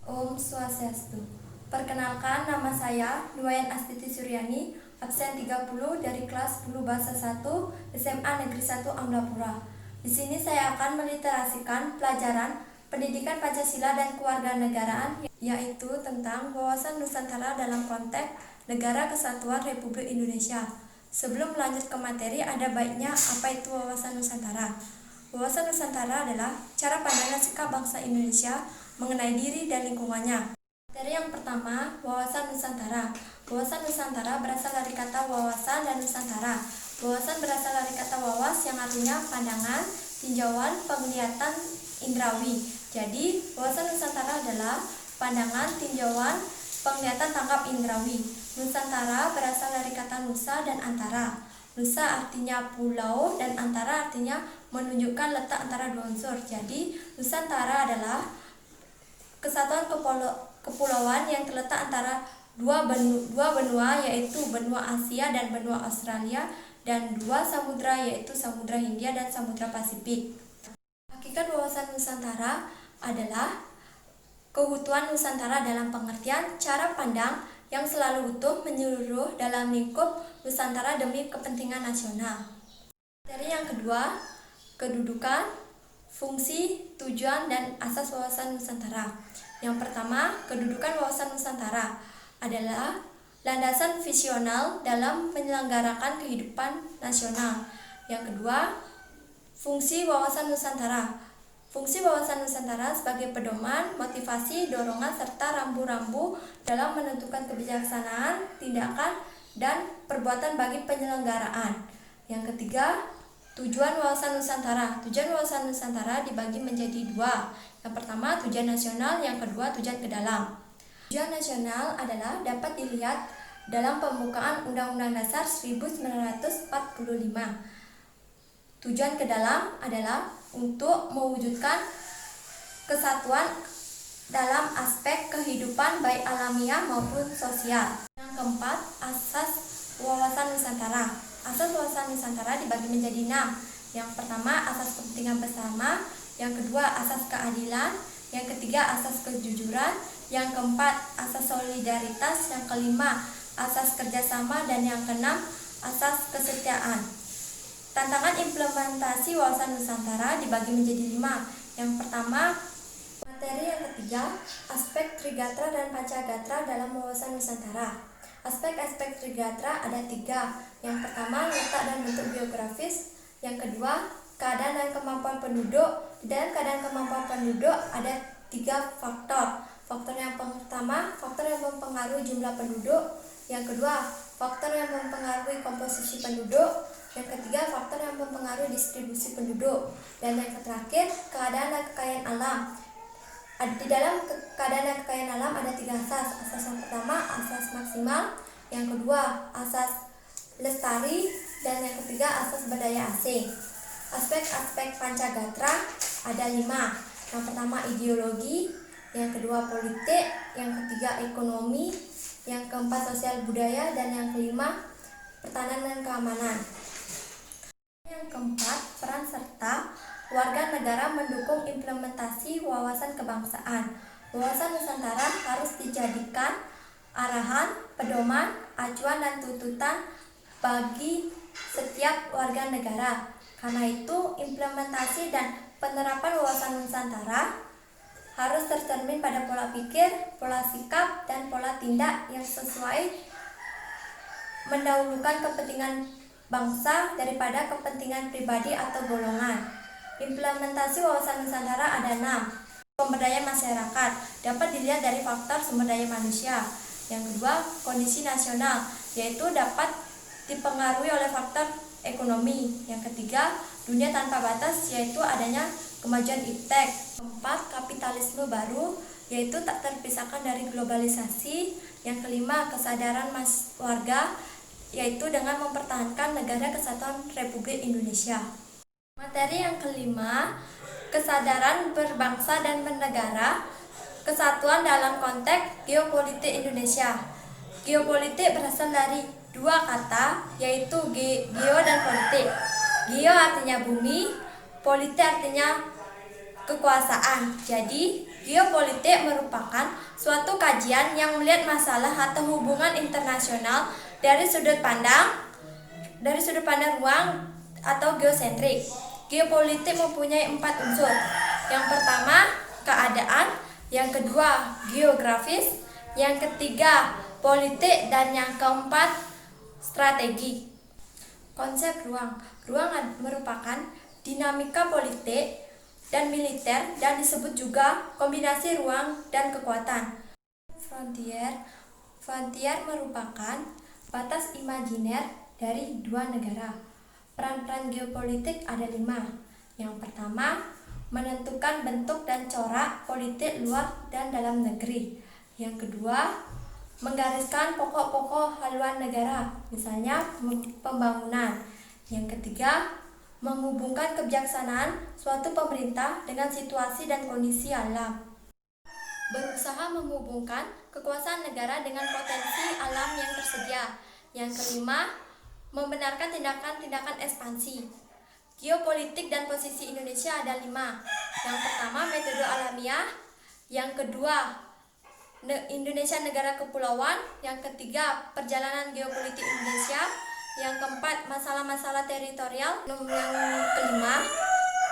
Om Swastiastu. Perkenalkan, nama saya Nuwayan Astiti Suryani, absen 30 dari kelas 10 Bahasa 1 SMA Negeri 1 Amlapura. Di sini saya akan meliterasikan pelajaran Pendidikan Pancasila dan Kewarganegaraan, yaitu tentang wawasan Nusantara dalam konteks Negara Kesatuan Republik Indonesia. Sebelum lanjut ke materi, ada baiknya apa itu wawasan Nusantara. Wawasan Nusantara adalah cara pandang dan sikap bangsa Indonesia mengenai diri dan lingkungannya. Materi yang pertama, wawasan Nusantara. Wawasan Nusantara berasal dari kata wawasan dan Nusantara. Wawasan berasal dari kata wawas yang artinya pandangan, tinjauan, penglihatan indrawi. Jadi, wawasan Nusantara adalah pandangan, tinjauan, penglihatan tangkap indrawi. Nusantara berasal dari kata nusa dan antara. Nusa artinya pulau dan antara artinya menunjukkan letak antara dua unsur. Jadi, Nusantara adalah kesatuan kepulauan yang terletak antara dua benua, yaitu benua Asia dan benua Australia, dan dua samudra, yaitu Samudra Hindia dan Samudra Pasifik. Hakikat wawasan Nusantara adalah keutuhan Nusantara dalam pengertian cara pandang yang selalu utuh menyeluruh dalam lingkup Nusantara demi kepentingan nasional. Materi yang kedua, kedudukan, fungsi, tujuan, dan asas wawasan Nusantara. Yang pertama, kedudukan wawasan Nusantara adalah landasan visional dalam menyelenggarakan kehidupan nasional. Yang kedua, fungsi wawasan Nusantara. Fungsi wawasan Nusantara sebagai pedoman, motivasi, dorongan, serta rambu-rambu dalam menentukan kebijaksanaan, tindakan, dan perbuatan bagi penyelenggaraan. Yang ketiga, tujuan wawasan Nusantara. Tujuan wawasan Nusantara dibagi menjadi dua. Yang pertama, tujuan nasional, yang kedua, tujuan ke dalam. Tujuan nasional adalah dapat dilihat dalam pembukaan Undang-Undang Dasar 1945. Tujuan ke dalam adalah untuk mewujudkan kesatuan dalam aspek kehidupan baik alamiah maupun sosial. Yang keempat, asas wawasan Nusantara. Asas wawasan Nusantara dibagi menjadi 6. Yang pertama, asas kepentingan bersama. Yang kedua, asas keadilan. Yang ketiga, asas kejujuran. Yang keempat, asas solidaritas. Yang kelima, asas kerjasama. Dan yang keenam, asas kesetiaan. Tantangan implementasi wawasan Nusantara dibagi menjadi 5. Yang pertama, materi yang ketiga, aspek Trigatra dan Pancagatra dalam wawasan Nusantara. Aspek-aspek Trigatra ada 3. Yang pertama, letak dan bentuk geografis. Yang kedua, keadaan dan kemampuan penduduk. Dan keadaan kemampuan penduduk ada 3 faktor. Faktor yang pertama, faktor yang mempengaruhi jumlah penduduk. Yang kedua, faktor yang mempengaruhi komposisi penduduk. Yang ketiga, faktor yang mempengaruhi distribusi penduduk. Dan yang terakhir, keadaan dan kekayaan alam. Di dalam keadaan dan kekayaan alam ada 3 asas. Asas yang pertama, asas maksimal. Yang kedua, asas lestari. Dan yang ketiga, asas berdaya asing. Aspek-aspek Pancagatra ada 5. Yang pertama, ideologi. Yang kedua, politik. Yang ketiga, ekonomi. Yang keempat, sosial budaya. Dan yang kelima, pertahanan dan keamanan. Yang keempat, peran serta warga negara mendukung implementasi wawasan kebangsaan. Wawasan Nusantara harus dijadikan arahan, pedoman, acuan, dan tuntutan bagi setiap warga negara. Karena itu, implementasi dan penerapan wawasan Nusantara harus tercermin pada pola pikir, pola sikap, dan pola tindak yang sesuai mendahulukan kepentingan bangsa daripada kepentingan pribadi atau golongan. Implementasi wawasan Nusantara ada 6. Pemberdayaan masyarakat dapat dilihat dari faktor sumber daya manusia. Yang kedua, kondisi nasional, yaitu dapat dipengaruhi oleh faktor ekonomi. Yang ketiga, dunia tanpa batas, yaitu adanya kemajuan iptek. Keempat, kapitalisme baru, yaitu tak terpisahkan dari globalisasi. Yang kelima, kesadaran warga, yaitu dengan mempertahankan Negara Kesatuan Republik Indonesia. Materi yang kelima, kesadaran berbangsa dan bernegara, kesatuan dalam konteks geopolitik Indonesia. Geopolitik berasal dari 2 kata, yaitu geo dan politik. Geo artinya bumi, politik artinya kekuasaan. Jadi, geopolitik merupakan suatu kajian yang melihat masalah atau hubungan internasional dari sudut pandang ruang atau geosentrik. Geopolitik mempunyai 4 unsur. Yang pertama, keadaan, yang kedua, geografis, yang ketiga, politik, dan yang keempat, strategi. Konsep ruang. Ruang merupakan dinamika politik dan militer dan disebut juga kombinasi ruang dan kekuatan. Frontier merupakan batas imajiner dari dua negara. Peran-peran geopolitik ada 5. Yang pertama, menentukan bentuk dan corak politik luar dan dalam negeri. Yang kedua, menggariskan pokok-pokok haluan negara, misalnya pembangunan. Yang ketiga, menghubungkan kebijaksanaan suatu pemerintah dengan situasi dan kondisi alam. Berusaha menghubungkan kekuasaan negara dengan potensi alam yang tersedia. Yang kelima, membenarkan tindakan-tindakan ekspansi. Geopolitik dan posisi Indonesia ada 5. Yang pertama, metode alamiah. Yang kedua, Indonesia negara kepulauan. Yang ketiga, perjalanan geopolitik Indonesia. Yang keempat, masalah-masalah teritorial. Yang kelima,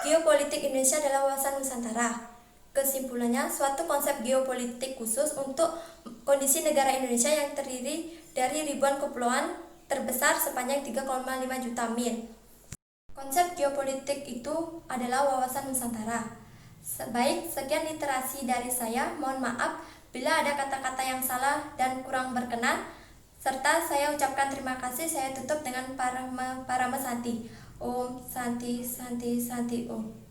geopolitik Indonesia adalah wawasan Nusantara. Kesimpulannya, suatu konsep geopolitik khusus untuk kondisi negara Indonesia yang terdiri dari ribuan kepulauan terbesar sepanjang 3,5 juta mil. Konsep geopolitik itu adalah wawasan Nusantara. Baik, sekian literasi dari saya. Mohon maaf bila ada kata-kata yang salah dan kurang berkenan. Serta saya ucapkan terima kasih. Saya tutup dengan Parama Santi. Om Santi Santi Santi Om.